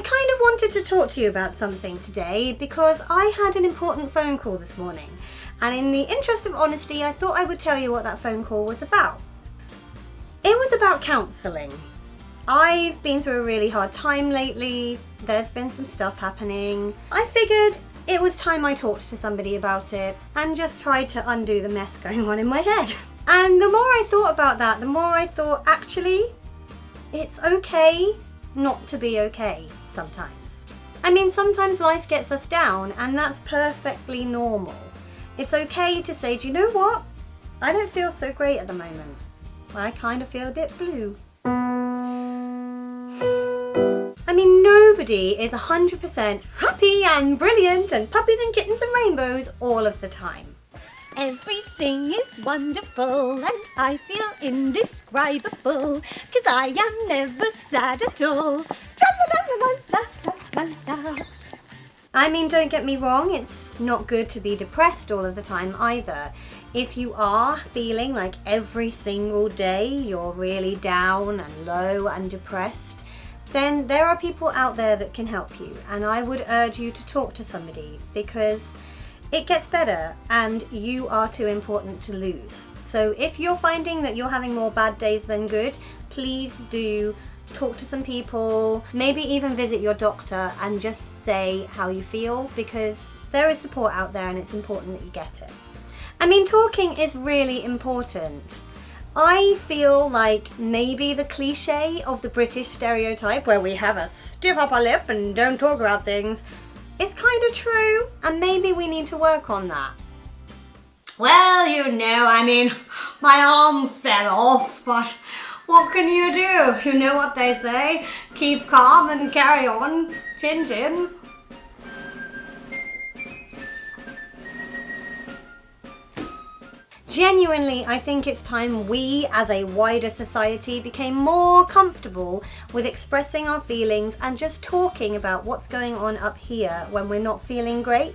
kind of wanted to talk to you about something today because I had an important phone call this morning, and in the interest of honesty I thought I would tell you what that phone call was about. It was about counselling. I've been through a really hard time lately, there's been some stuff happening. I figured it was time I talked to somebody about it and just tried to undo the mess going on in my head. And the more I thought about that, the more I thought, actually, it's okay not to be okay sometimes. I mean, sometimes life gets us down and that's perfectly normal. It's okay to say, do you know what? I don't feel so great at the moment. I kind of feel a bit blue. I mean, nobody is 100% happy and brilliant and puppies and kittens and rainbows all of the time. Everything is wonderful and I feel indescribable, 'cause I am never sad at all. Tra-la-la-la-la-la-la-la. I mean, don't get me wrong, it's not good to be depressed all of the time either. If you are feeling like every single day you're really down and low and depressed, then there are people out there that can help you, and I would urge you to talk to somebody because it gets better and you are too important to lose. So if you're finding that you're having more bad days than good, please do talk to some people, maybe even visit your doctor and just say how you feel, because there is support out there and it's important that you get it. I mean, talking is really important. I feel like maybe the cliche of the British stereotype where we have a stiff upper lip and don't talk about things, it's kind of true, and maybe we need to work on that. Well, you know, I mean, my arm fell off, but what can you do? You know what they say, keep calm and carry on, chin chin. Genuinely, I think it's time we, as a wider society, became more comfortable with expressing our feelings and just talking about what's going on up here when we're not feeling great.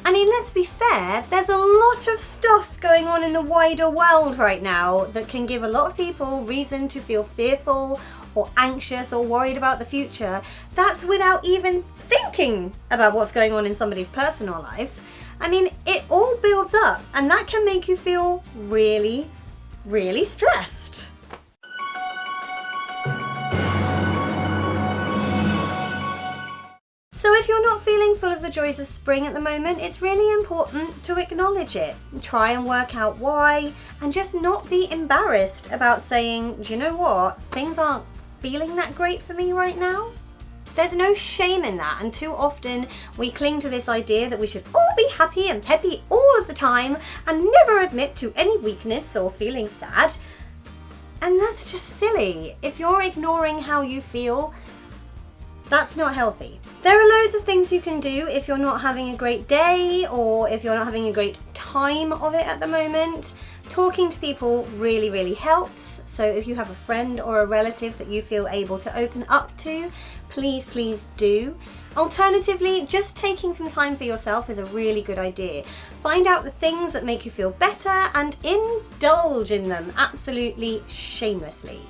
I mean, let's be fair, there's a lot of stuff going on in the wider world right now that can give a lot of people reason to feel fearful or anxious or worried about the future. That's without even thinking about what's going on in somebody's personal life. I mean, it all builds up and that can make you feel really, really stressed. So if you're not feeling full of the joys of spring at the moment, it's really important to acknowledge it. Try and work out why, and just not be embarrassed about saying, do you know what, things aren't feeling that great for me right now. There's no shame in that, and too often we cling to this idea that we should all be happy and peppy all of the time and never admit to any weakness or feeling sad. And that's just silly. If you're ignoring how you feel, that's not healthy. There are loads of things you can do if you're not having a great day or if you're not having a great time of it at the moment. Talking to people really, really helps. So if you have a friend or a relative that you feel able to open up to, please, please do. Alternatively, just taking some time for yourself is a really good idea. Find out the things that make you feel better and indulge in them absolutely shamelessly.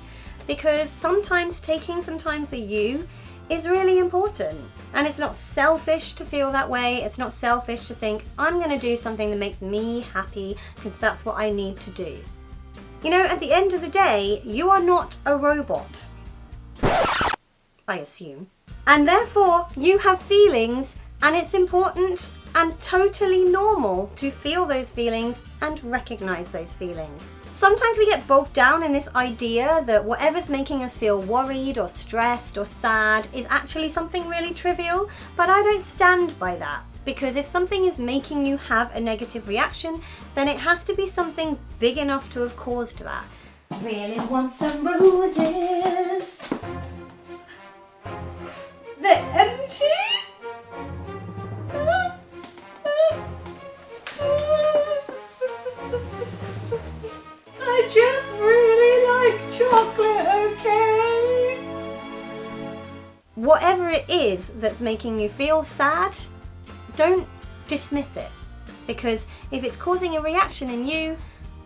Because sometimes taking some time for you is really important, and it's not selfish to feel that way. It's not selfish to think, I'm going to do something that makes me happy because that's what I need to do. You know, at the end of the day, you are not a robot, I assume, and therefore you have feelings, and it's important and totally normal to feel those feelings and recognize those feelings. Sometimes we get bogged down in this idea that whatever's making us feel worried or stressed or sad is actually something really trivial, but I don't stand by that. Because if something is making you have a negative reaction, then it has to be something big enough to have caused that. Really want some roses. They're empty? I just really like chocolate, okay? Whatever it is that's making you feel sad, don't dismiss it. Because if it's causing a reaction in you,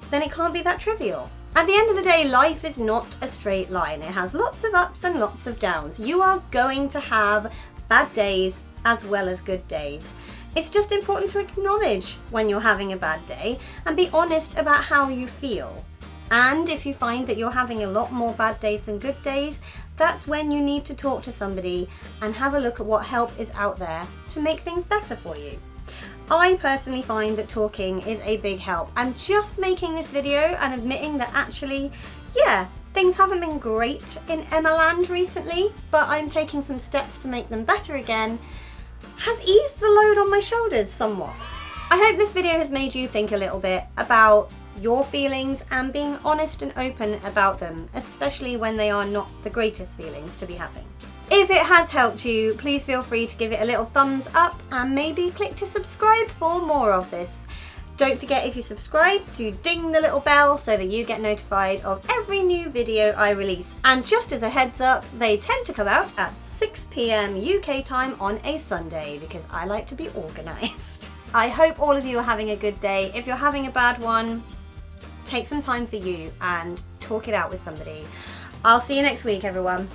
then it can't be that trivial. At the end of the day, life is not a straight line. It has lots of ups and lots of downs. You are going to have bad days as well as good days. It's just important to acknowledge when you're having a bad day and be honest about how you feel. And if you find that you're having a lot more bad days than good days, that's when you need to talk to somebody and have a look at what help is out there to make things better for you. I personally find that talking is a big help, and just making this video and admitting that actually, yeah, things haven't been great in Emma Land recently, but I'm taking some steps to make them better again, has eased the load on my shoulders somewhat. I hope this video has made you think a little bit about your feelings and being honest and open about them, especially when they are not the greatest feelings to be having. If it has helped you, please feel free to give it a little thumbs up and maybe click to subscribe for more of this. Don't forget, if you subscribe, to ding the little bell so that you get notified of every new video I release. And just as a heads up, they tend to come out at 6 PM UK time on a Sunday because I like to be organised. I hope all of you are having a good day. If you're having a bad one, take some time for you and talk it out with somebody. I'll see you next week, everyone.